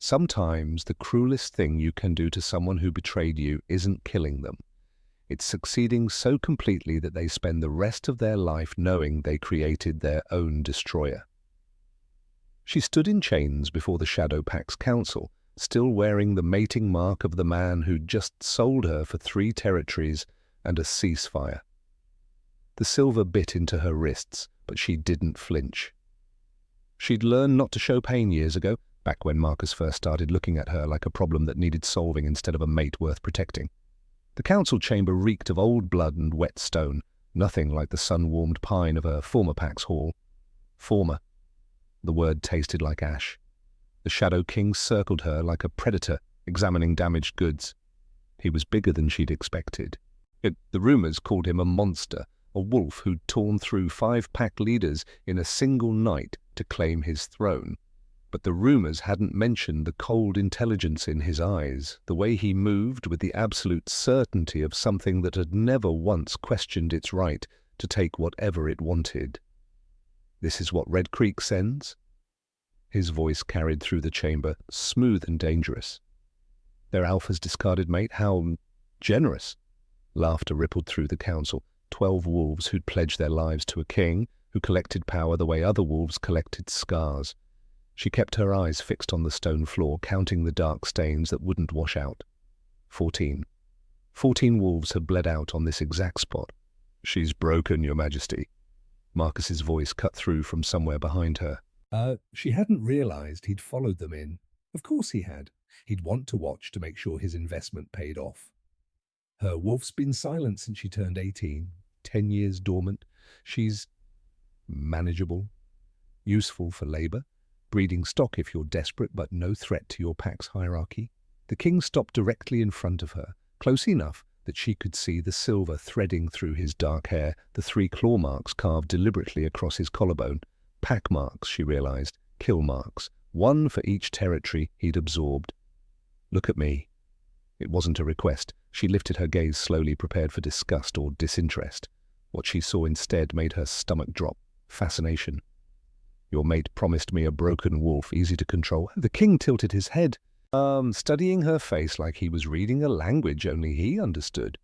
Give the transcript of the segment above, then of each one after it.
Sometimes the cruelest thing you can do to someone who betrayed you isn't killing them. It's succeeding so completely that they spend the rest of their life knowing they created their own destroyer. She stood in chains before the Shadow Pack's council, still wearing the mating mark of the man who'd just sold her for 3 territories and a ceasefire. The silver bit into her wrists, but she didn't flinch. She'd learned not to show pain years ago, back when Marcus first started looking at her like a problem that needed solving instead of a mate worth protecting. The council chamber reeked of old blood and wet stone, nothing like the sun-warmed pine of her former pack's hall. Former. The word tasted like ash. The Shadow King circled her like a predator, examining damaged goods. He was bigger than she'd expected. Yet the rumors called him a monster, a wolf who'd torn through 5 pack leaders in a single night to claim his throne. But the rumors hadn't mentioned the cold intelligence in his eyes, the way he moved with the absolute certainty of something that had never once questioned its right to take whatever it wanted. "This is what Red Creek sends?" His voice carried through the chamber, smooth and dangerous. "Their alpha's discarded mate? How generous!" Laughter rippled through the council. 12 wolves who'd pledged their lives to a king, who collected power the way other wolves collected scars. She kept her eyes fixed on the stone floor, counting the dark stains that wouldn't wash out. 14. 14 wolves had bled out on this exact spot. "She's broken, Your Majesty." Marcus's voice cut through from somewhere behind her. She hadn't realized he'd followed them in. Of course he had. He'd want to watch to make sure his investment paid off. Her wolf's been silent since she turned 18. 10 years dormant. She's manageable, useful for labor, breeding stock if you're desperate, but no threat to your pack's hierarchy. The king stopped directly in front of her, close enough that she could see the silver threading through his dark hair, the 3 claw marks carved deliberately across his collarbone. Pack marks, she realized, kill marks, 1 for each territory he'd absorbed. "Look at me." It wasn't a request. She lifted her gaze slowly, prepared for disgust or disinterest. What she saw instead made her stomach drop. Fascination. "Your mate promised me a broken wolf, easy to control." The king tilted his head, studying her face like he was reading a language only he understood.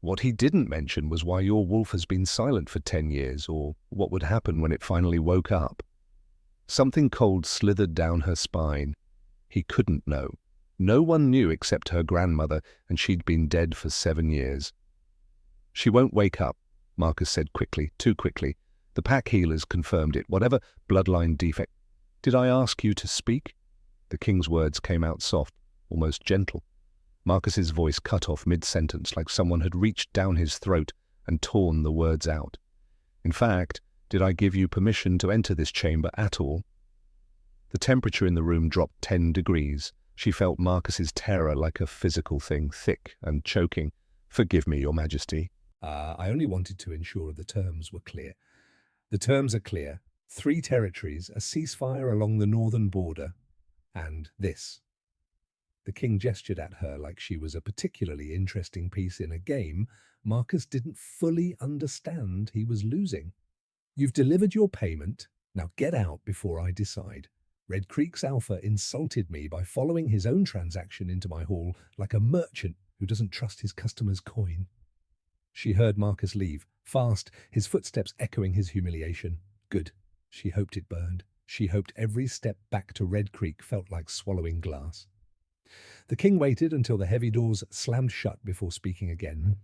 "What he didn't mention was why your wolf has been silent for 10 years, or what would happen when it finally woke up." Something cold slithered down her spine. He couldn't know. No one knew except her grandmother, and she'd been dead for 7 years. "She won't wake up," Marcus said quickly, too quickly. "The pack healers confirmed it, whatever bloodline defect." "Did I ask you to speak?" The king's words came out soft, almost gentle. Marcus's voice cut off mid-sentence like someone had reached down his throat and torn the words out. "In fact, did I give you permission to enter this chamber at all?" The temperature in the room dropped 10 degrees. She felt Marcus's terror like a physical thing, thick and choking. "Forgive me, Your Majesty." I only wanted to ensure the terms were clear." The terms are clear. 3 territories, a ceasefire along the northern border, and this. The king gestured at her like she was a particularly interesting piece in a game Marcus didn't fully understand he was losing. "You've delivered your payment. Now get out before I decide. Red Creek's alpha insulted me by following his own transaction into my hall like a merchant who doesn't trust his customer's coin." She heard Marcus leave, fast, his footsteps echoing his humiliation. Good. She hoped it burned. She hoped every step back to Red Creek felt like swallowing glass. The king waited until the heavy doors slammed shut before speaking again.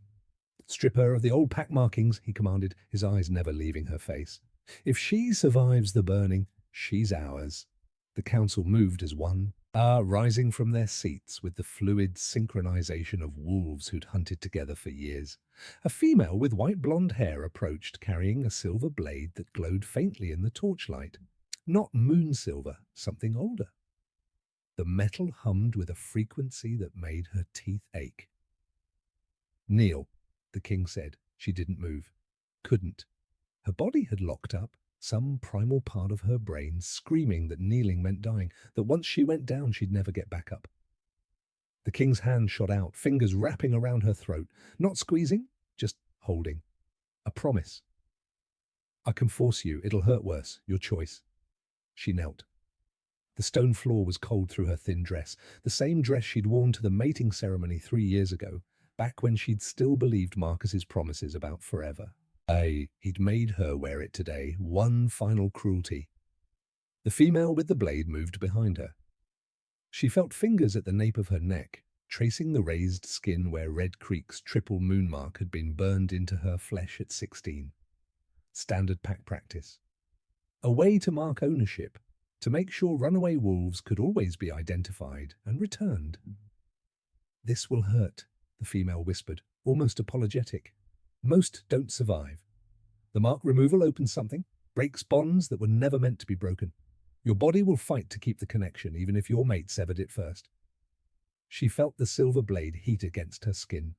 "Strip her of the old pack markings," he commanded, his eyes never leaving her face. "If she survives the burning, she's ours." The council moved as one, rising from their seats with the fluid synchronization of wolves who'd hunted together for years. A female with white blonde hair approached, carrying a silver blade that glowed faintly in the torchlight. Not moon silver, something older. The metal hummed with a frequency that made her teeth ache. "Kneel," the king said. She didn't move. Couldn't. Her body had locked up, some primal part of her brain screaming that kneeling meant dying, that once she went down she'd never get back up. The king's hand shot out, fingers wrapping around her throat, not squeezing, just holding. A promise. "I can force you, it'll hurt worse, your choice." She knelt. The stone floor was cold through her thin dress, the same dress she'd worn to the mating ceremony 3 years ago, back when she'd still believed Marcus's promises about forever. He'd made her wear it today, one final cruelty. The female with the blade moved behind her. She felt fingers at the nape of her neck, tracing the raised skin where Red Creek's triple moon mark had been burned into her flesh at 16. Standard pack practice. A way to mark ownership, to make sure runaway wolves could always be identified and returned. "This will hurt," the female whispered, almost apologetic. "Most don't survive. The mark removal opens something, breaks bonds that were never meant to be broken. Your body will fight to keep the connection, even if your mate severed it first." She felt the silver blade heat against her skin.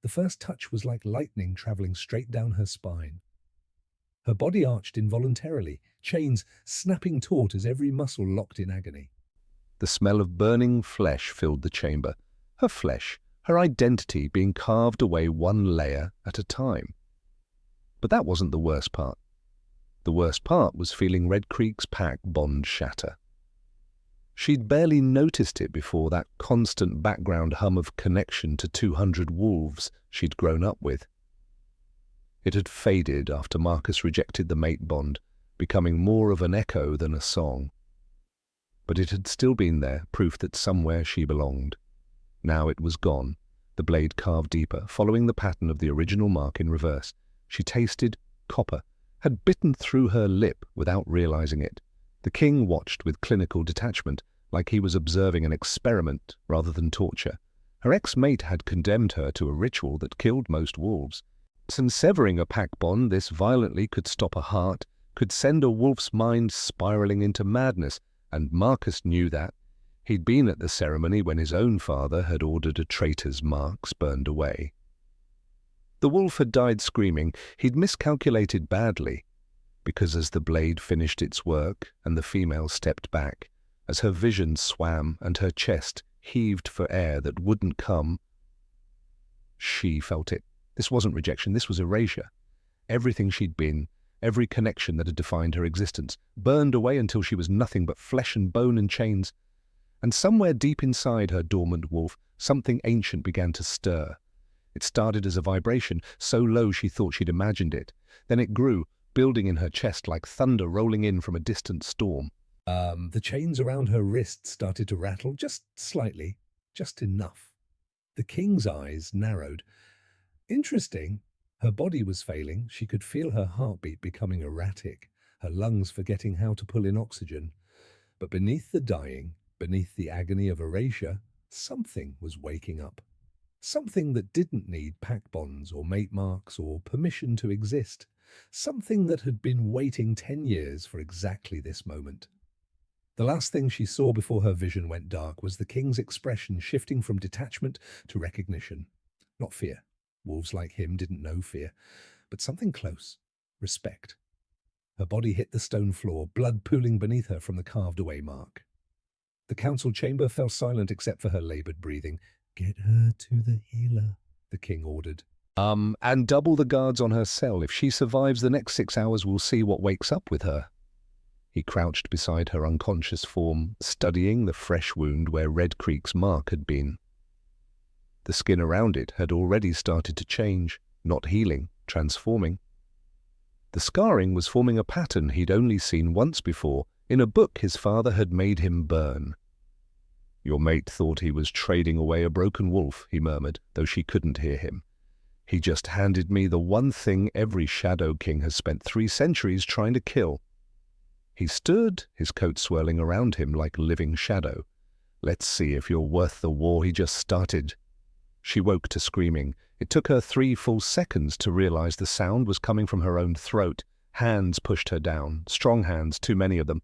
The first touch was like lightning traveling straight down her spine. Her body arched involuntarily, chains snapping taut as every muscle locked in agony. The smell of burning flesh filled the chamber. Her flesh, her identity being carved away one layer at a time. But that wasn't the worst part. The worst part was feeling Red Creek's pack bond shatter. She'd barely noticed it before, that constant background hum of connection to 200 wolves she'd grown up with. It had faded after Marcus rejected the mate bond, becoming more of an echo than a song. But it had still been there, proof that somewhere she belonged. Now it was gone, the blade carved deeper, following the pattern of the original mark in reverse. She tasted copper, had bitten through her lip without realizing it. The king watched with clinical detachment, like he was observing an experiment rather than torture. Her ex-mate had condemned her to a ritual that killed most wolves. And severing a pack bond this violently could stop a heart, could send a wolf's mind spiraling into madness, and Marcus knew that. He'd been at the ceremony when his own father had ordered a traitor's marks burned away. The wolf had died screaming. He'd miscalculated badly, because as the blade finished its work and the female stepped back, as her vision swam and her chest heaved for air that wouldn't come, she felt it. This wasn't rejection, this was erasure. Everything she'd been, every connection that had defined her existence, burned away until she was nothing but flesh and bone and chains. And somewhere deep inside her dormant wolf, something ancient began to stir. It started as a vibration, so low she thought she'd imagined it. Then it grew, building in her chest like thunder rolling in from a distant storm. The chains around her wrists started to rattle just slightly, just enough. The king's eyes narrowed. Interesting. Her body was failing. She could feel her heartbeat becoming erratic, her lungs forgetting how to pull in oxygen. But beneath the dying, beneath the agony of erasure, something was waking up. Something that didn't need pack bonds or mate marks or permission to exist. Something that had been waiting 10 years for exactly this moment. The last thing she saw before her vision went dark was the king's expression shifting from detachment to recognition. Not fear. Wolves like him didn't know fear, but something close. Respect. Her body hit the stone floor, blood pooling beneath her from the carved-away mark. The council chamber fell silent except for her labored breathing. "Get her to the healer," the king ordered. And double the guards on her cell. If she survives the next 6 hours, we'll see what wakes up with her. He crouched beside her unconscious form, studying the fresh wound where Red Creek's mark had been. The skin around it had already started to change, not healing, transforming. The scarring was forming a pattern he'd only seen once before, in a book his father had made him burn. "Your mate thought he was trading away a broken wolf," he murmured, though she couldn't hear him. "He just handed me the one thing every Shadow King has spent 3 centuries trying to kill." He stood, his coat swirling around him like a living shadow. "Let's see if you're worth the war he just started." She woke to screaming. It took her 3 full seconds to realize the sound was coming from her own throat. Hands pushed her down, strong hands, too many of them.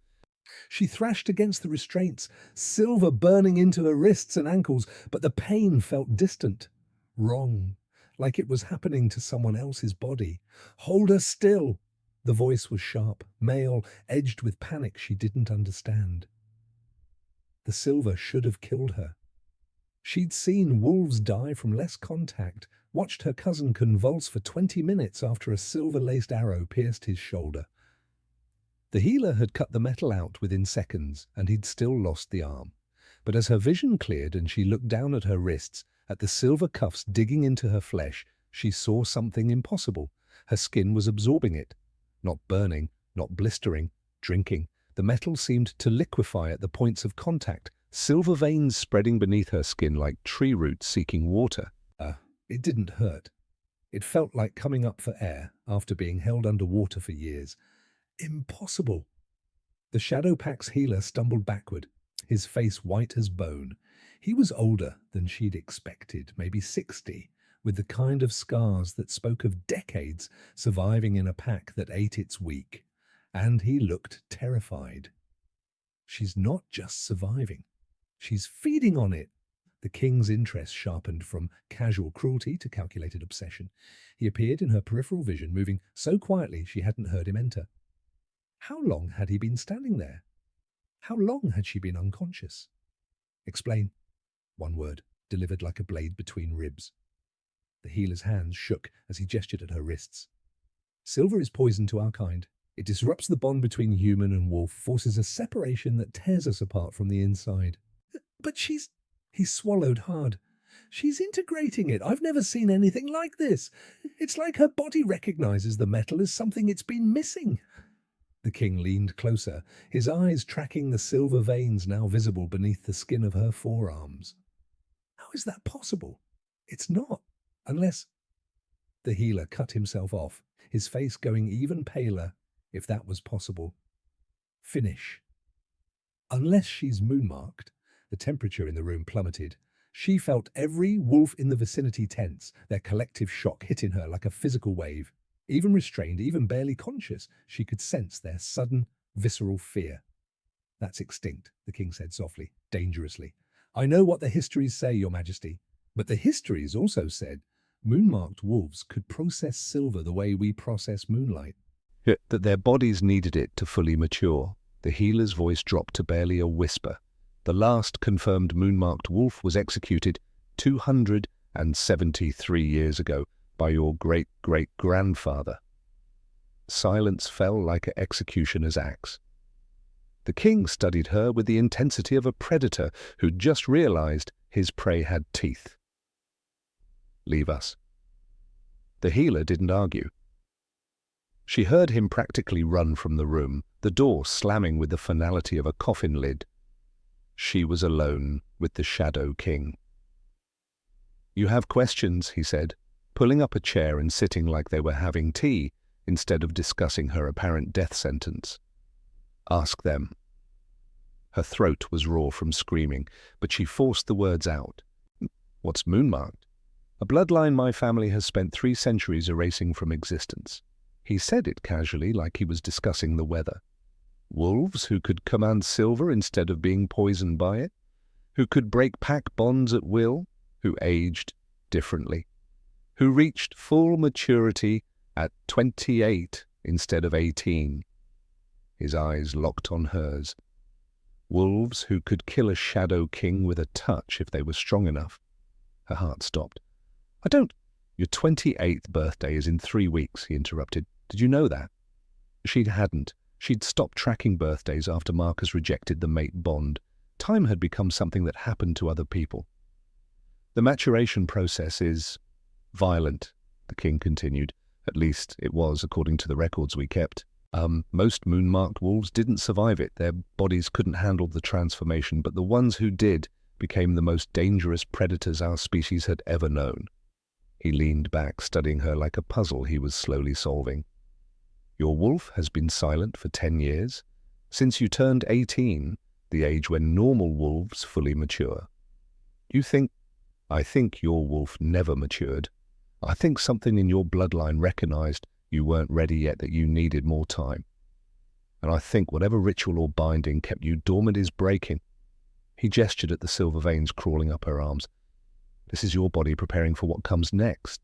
She thrashed against the restraints, silver burning into her wrists and ankles, but the pain felt distant, wrong, like it was happening to someone else's body. "Hold her still!" The voice was sharp, male, edged with panic she didn't understand. The silver should have killed her. She'd seen wolves die from less contact, watched her cousin convulse for 20 minutes after a silver-laced arrow pierced his shoulder. The healer had cut the metal out within seconds, and he'd still lost the arm. But as her vision cleared and she looked down at her wrists, at the silver cuffs digging into her flesh, she saw something impossible. Her skin was absorbing it. Not burning, not blistering, drinking. The metal seemed to liquefy at the points of contact, silver veins spreading beneath her skin like tree roots seeking water. It didn't hurt. It felt like coming up for air after being held underwater for years. Impossible. The Shadow Pack's healer stumbled backward, his face white as bone. He was older than she'd expected, maybe 60, with the kind of scars that spoke of decades surviving in a pack that ate its weak. And he looked terrified. She's not just surviving. She's feeding on it. The king's interest sharpened from casual cruelty to calculated obsession. He appeared in her peripheral vision, moving so quietly she hadn't heard him enter. How long had he been standing there? How long had she been unconscious? Explain. One word, delivered like a blade between ribs. The healer's hands shook as he gestured at her wrists. Silver is poison to our kind. It disrupts the bond between human and wolf, forces a separation that tears us apart from the inside. But she's... He swallowed hard. She's integrating it. I've never seen anything like this. It's like her body recognizes the metal as something it's been missing. The king leaned closer, his eyes tracking the silver veins now visible beneath the skin of her forearms. How is that possible? It's not, unless... The healer cut himself off, his face going even paler, if that was possible. Finish. Unless she's moonmarked. The temperature in the room plummeted. She felt every wolf in the vicinity tense, their collective shock hitting her like a physical wave. Even restrained, even barely conscious, she could sense their sudden, visceral fear. That's extinct, the king said softly, dangerously. I know what the histories say, Your Majesty, but the histories also said moonmarked wolves could process silver the way we process moonlight. That their bodies needed it to fully mature. The healer's voice dropped to barely a whisper. The last confirmed moonmarked wolf was executed 273 years ago by your great-great-grandfather. Silence fell like an executioner's axe. The king studied her with the intensity of a predator who'd just realized his prey had teeth. Leave us. The healer didn't argue. She heard him practically run from the room, the door slamming with the finality of a coffin lid. She was alone with the Shadow King. You have questions, he said, pulling up a chair and sitting like they were having tea instead of discussing her apparent death sentence. Ask them. Her throat was raw from screaming, but she forced the words out. What's moonmarked? A bloodline my family has spent 3 centuries erasing from existence. He said it casually, like he was discussing the weather. Wolves who could command silver instead of being poisoned by it, who could break pack bonds at will, who aged differently, who reached full maturity at 28 instead of 18. His eyes locked on hers. Wolves who could kill a Shadow King with a touch if they were strong enough. Her heart stopped. Your 28th birthday is in 3 weeks, he interrupted. Did you know that? She hadn't. She'd stopped tracking birthdays after Marcus rejected the mate bond. Time had become something that happened to other people. The maturation process is violent, the king continued. At least it was, according to the records we kept. Most moonmarked wolves didn't survive it. Their bodies couldn't handle the transformation, but the ones who did became the most dangerous predators our species had ever known. He leaned back, studying her like a puzzle he was slowly solving. Your wolf has been silent for 10 years, since you turned 18, the age when normal wolves fully mature. I think your wolf never matured. I think something in your bloodline recognized you weren't ready yet, that you needed more time. And I think whatever ritual or binding kept you dormant is breaking. He gestured at the silver veins crawling up her arms. This is your body preparing for what comes next.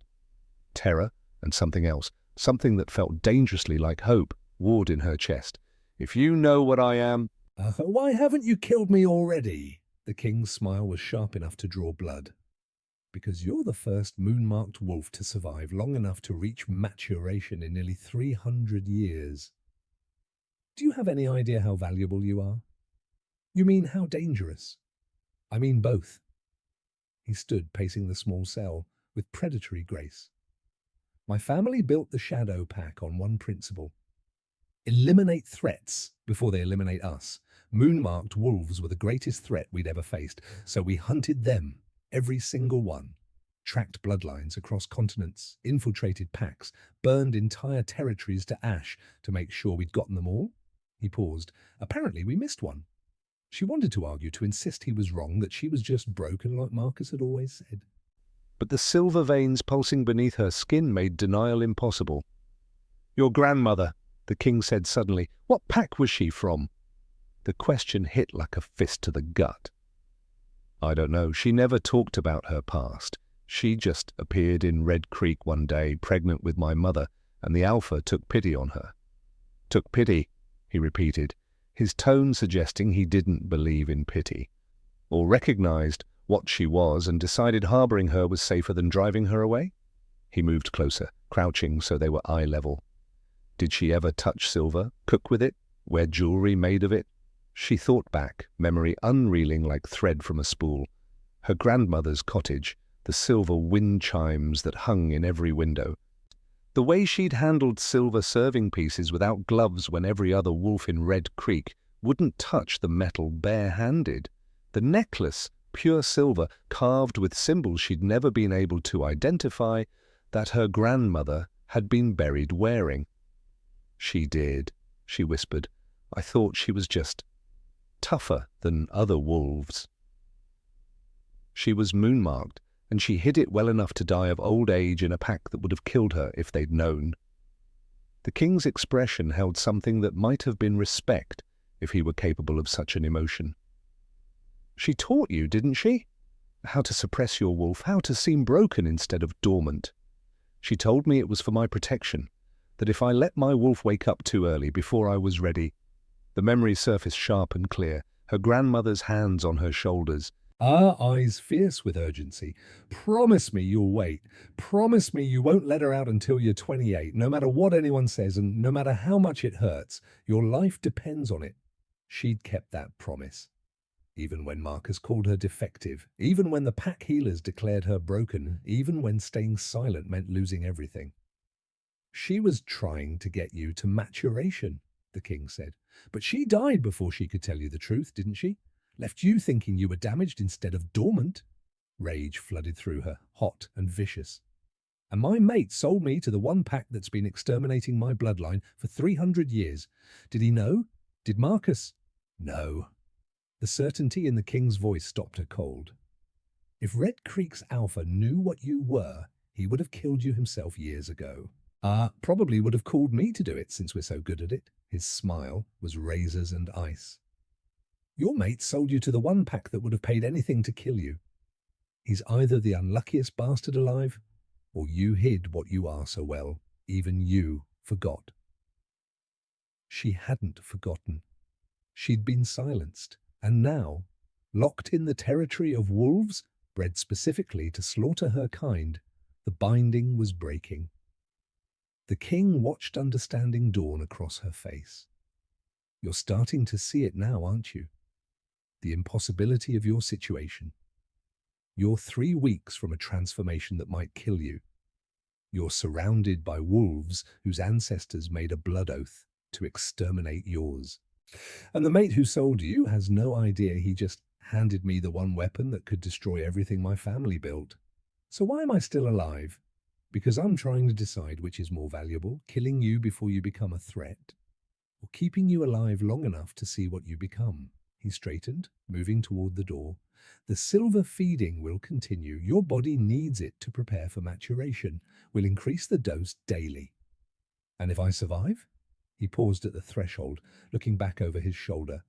Terror and something else. Something that felt dangerously like hope warred in her chest. If you know what I am... Why haven't you killed me already? The king's smile was sharp enough to draw blood. Because you're the first moonmarked wolf to survive long enough to reach maturation in nearly 300 years. Do you have any idea how valuable you are? You mean how dangerous? I mean both. He stood pacing the small cell with predatory grace. My family built the Shadow Pack on one principle. Eliminate threats before they eliminate us. Moonmarked wolves were the greatest threat we'd ever faced, so we hunted them, every single one. Tracked bloodlines across continents, infiltrated packs, burned entire territories to ash to make sure we'd gotten them all. He paused. Apparently we missed one. She wanted to argue, to insist he was wrong, that she was just broken like Marcus had always said. But the silver veins pulsing beneath her skin made denial impossible. "Your grandmother," the king said suddenly. "What pack was she from?" The question hit like a fist to the gut. "I don't know. She never talked about her past. She just appeared in Red Creek one day, pregnant with my mother, and the Alpha took pity on her." "Took pity," he repeated, his tone suggesting he didn't believe in pity, or recognized what she was and decided harboring her was safer than driving her away. He moved closer, crouching so they were eye level. Did she ever touch silver, cook with it, wear jewelry made of it? She thought back, memory unreeling like thread from a spool. Her grandmother's cottage, the silver wind chimes that hung in every window. The way she'd handled silver serving pieces without gloves when every other wolf in Red Creek wouldn't touch the metal bare-handed. The necklace, pure silver, carved with symbols she'd never been able to identify, that her grandmother had been buried wearing. "She did," she whispered. "I thought she was just tougher than other wolves." She was moonmarked, and she hid it well enough to die of old age in a pack that would have killed her if they'd known. The king's expression held something that might have been respect if he were capable of such an emotion. "She taught you, didn't she? How to suppress your wolf, how to seem broken instead of dormant. She told me it was for my protection, that if I let my wolf wake up too early, before I was ready." The memory surfaced sharp and clear, her grandmother's hands on her shoulders. Our eyes fierce with urgency. "Promise me you'll wait. Promise me you won't let her out until you're 28, no matter what anyone says and no matter how much it hurts. Your life depends on it." She'd kept that promise. Even when Marcus called her defective, even when the pack healers declared her broken, even when staying silent meant losing everything. "She was trying to get you to maturation," the king said. "But she died before she could tell you the truth, didn't she? Left you thinking you were damaged instead of dormant." Rage flooded through her, hot and vicious. "And my mate sold me to the one pack that's been exterminating my bloodline for 300 years. Did he know? Did Marcus?" "No." The certainty in the king's voice stopped her cold. "If Red Creek's Alpha knew what you were, he would have killed you himself years ago. Probably would have called me to do it since we're so good at it." His smile was razors and ice. "Your mate sold you to the one pack that would have paid anything to kill you. He's either the unluckiest bastard alive, or you hid what you are so well, even you forgot." She hadn't forgotten. She'd been silenced, and now, locked in the territory of wolves, bred specifically to slaughter her kind, the binding was breaking. The king watched understanding dawn across her face. "You're starting to see it now, aren't you? The impossibility of your situation. You're 3 weeks from a transformation that might kill you. You're surrounded by wolves whose ancestors made a blood oath to exterminate yours. And the mate who sold you has no idea he just handed me the one weapon that could destroy everything my family built. So why am I still alive? Because I'm trying to decide which is more valuable, killing you before you become a threat, or keeping you alive long enough to see what you become." He straightened, moving toward the door. "The silver feeding will continue. Your body needs it to prepare for maturation. We'll increase the dose daily. And if I survive?" He paused at the threshold, looking back over his shoulder.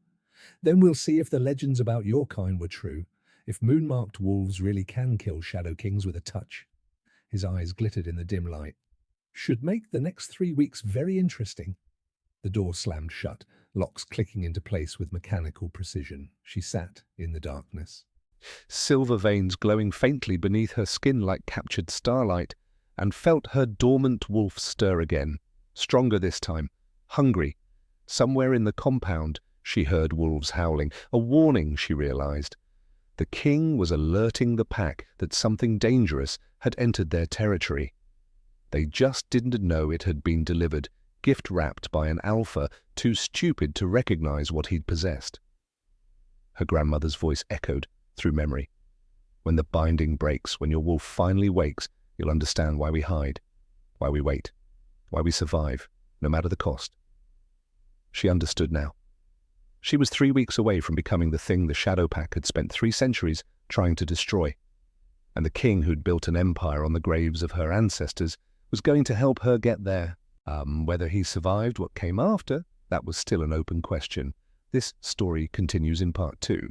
"Then we'll see if the legends about your kind were true, if moonmarked wolves really can kill Shadow Kings with a touch." His eyes glittered in the dim light. "Should make the next 3 weeks very interesting." The door slammed shut, locks clicking into place with mechanical precision. She sat in the darkness, silver veins glowing faintly beneath her skin like captured starlight, and felt her dormant wolf stir again, stronger this time, hungry, Somewhere in the compound, she heard wolves howling, a warning, she realized. The king was alerting the pack that something dangerous had entered their territory. They just didn't know it had been delivered, gift-wrapped by an alpha too stupid to recognize what he'd possessed. Her grandmother's voice echoed through memory. When the binding breaks, when your wolf finally wakes, you'll understand why we hide, why we wait, why we survive, no matter the cost. She understood now. She was 3 weeks away from becoming the thing the Shadow Pack had spent 3 centuries trying to destroy. And the king who'd built an empire on the graves of her ancestors was going to help her get there. Whether he survived what came after, that was still an open question. This story continues in part 2.